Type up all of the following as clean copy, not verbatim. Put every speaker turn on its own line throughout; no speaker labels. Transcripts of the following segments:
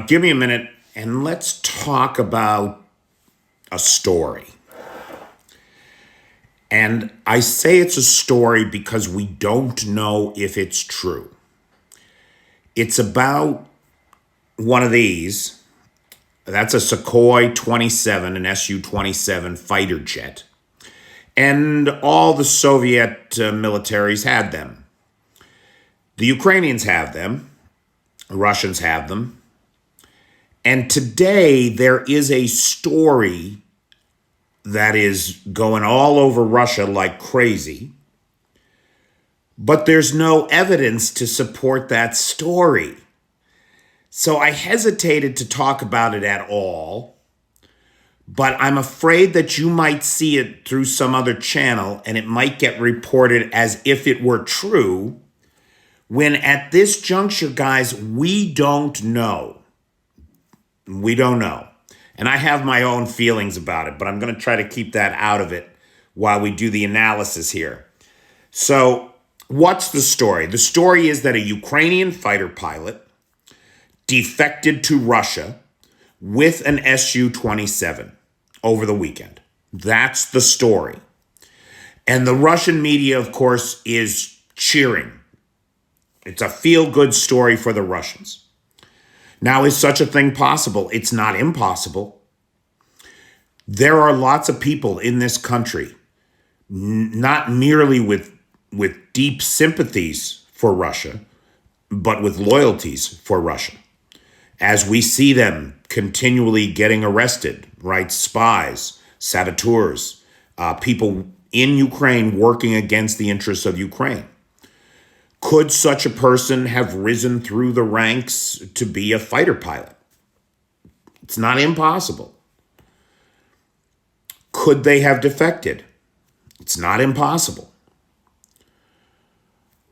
Give me a minute and let's talk about a story. And I say it's a story because we don't know if it's true. It's about one of these. That's a Sukhoi 27, an Su-27 fighter jet. And all the Soviet militaries had them. The Ukrainians have them. The Russians have them. And today there is a story that is going all over Russia like crazy, but there's no evidence to support that story. So I hesitated to talk about it at all, but I'm afraid that you might see it through some other channel and it might get reported as if it were true, when at this juncture, guys, we don't know. We don't know. And I have my own feelings about it, but I'm going to try to keep that out of it while we do the analysis here. So, what's the story? The story is that a Ukrainian fighter pilot defected to Russia with an Su-27 over the weekend. That's the story. And the Russian media, of course, is cheering. It's a feel-good story for the Russians. Now, is such a thing possible? It's not impossible. There are lots of people in this country, not merely with deep sympathies for Russia, but with loyalties for Russia. As we see them continually getting arrested, right? Spies, saboteurs, people in Ukraine working against the interests of Ukraine. Could such a person have risen through the ranks to be a fighter pilot? It's not impossible. Could they have defected? It's not impossible.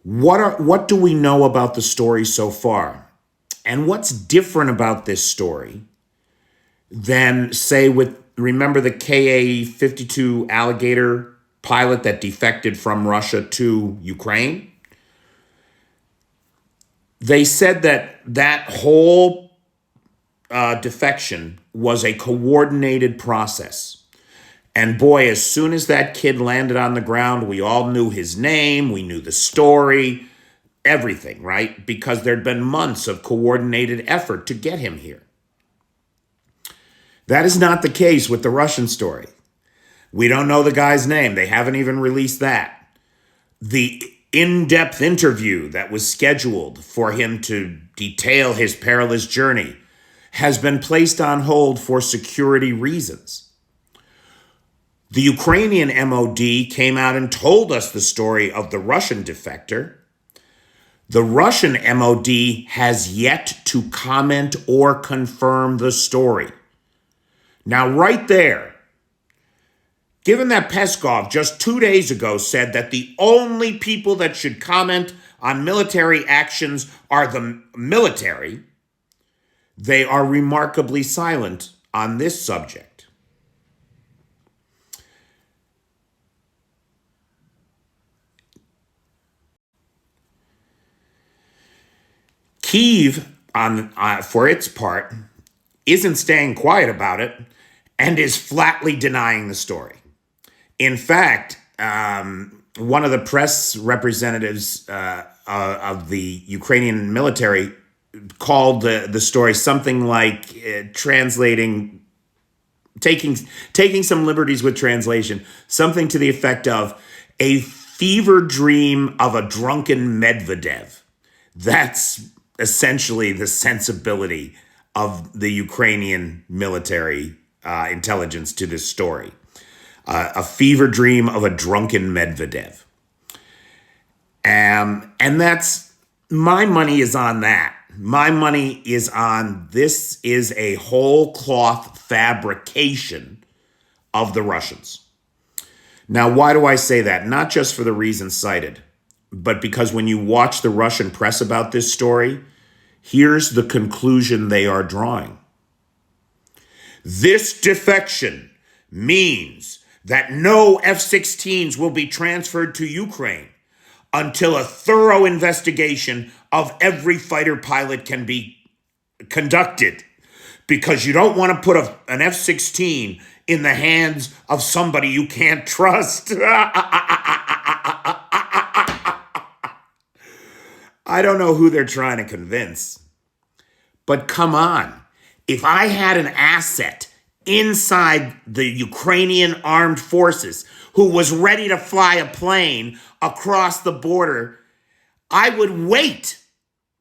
What do we know about the story so far? And what's different about this story than, say, remember the Ka-52 Alligator pilot that defected from Russia to Ukraine? They said that whole defection was a coordinated process. And boy, as soon as that kid landed on the ground, we all knew his name, we knew the story, everything, right? Because there'd been months of coordinated effort to get him here. That is not the case with the Russian story. We don't know the guy's name. They haven't even released that. The in-depth interview that was scheduled for him to detail his perilous journey has been placed on hold for security reasons. The Ukrainian MOD came out and told us the story of the Russian defector. The Russian MOD has yet to comment or confirm the story. Now, right there, given that Peskov just 2 days ago said that the only people that should comment on military actions are the military, they are remarkably silent on this subject. Kyiv, for its part, isn't staying quiet about it and is flatly denying the story. In fact, one of the press representatives of the Ukrainian military called the story something like taking some liberties with translation, something to the effect of a fever dream of a drunken Medvedev. That's essentially the sensibility of the Ukrainian military intelligence to this story. A fever dream of a drunken Medvedev. And that's, my money is on that. My money is on this is a whole cloth fabrication of the Russians. Now, why do I say that? Not just for the reasons cited, but because when you watch the Russian press about this story, here's the conclusion they are drawing. This defection means that no F-16s will be transferred to Ukraine until a thorough investigation of every fighter pilot can be conducted, because you don't want to put an F-16 in the hands of somebody you can't trust. I don't know who they're trying to convince, but come on. If I had an asset inside the Ukrainian armed forces who was ready to fly a plane across the border, I would wait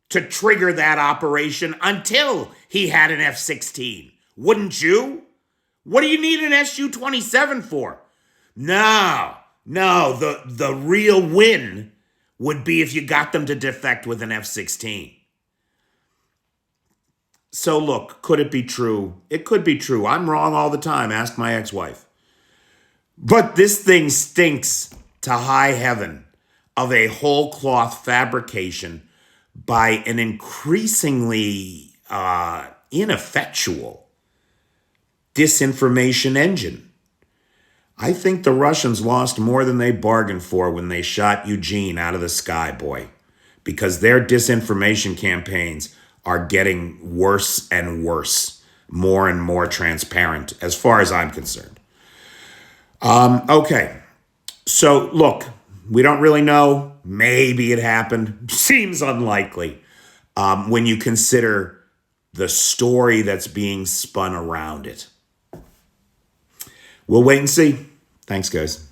to trigger that operation until he had an F-16. Wouldn't you? What do you need an Su-27 for? No, the real win would be if you got them to defect with an F-16. So look, could it be true? It could be true. I'm wrong all the time. Ask my ex-wife. But this thing stinks to high heaven of a whole cloth fabrication by an increasingly ineffectual disinformation engine. I think the Russians lost more than they bargained for when they shot Eugene out of the sky, boy, because their disinformation campaigns are getting worse and worse, more and more transparent, as far as I'm concerned. Okay, so look, we don't really know. Maybe it happened. Seems unlikely when you consider the story that's being spun around it. We'll wait and see. Thanks, guys.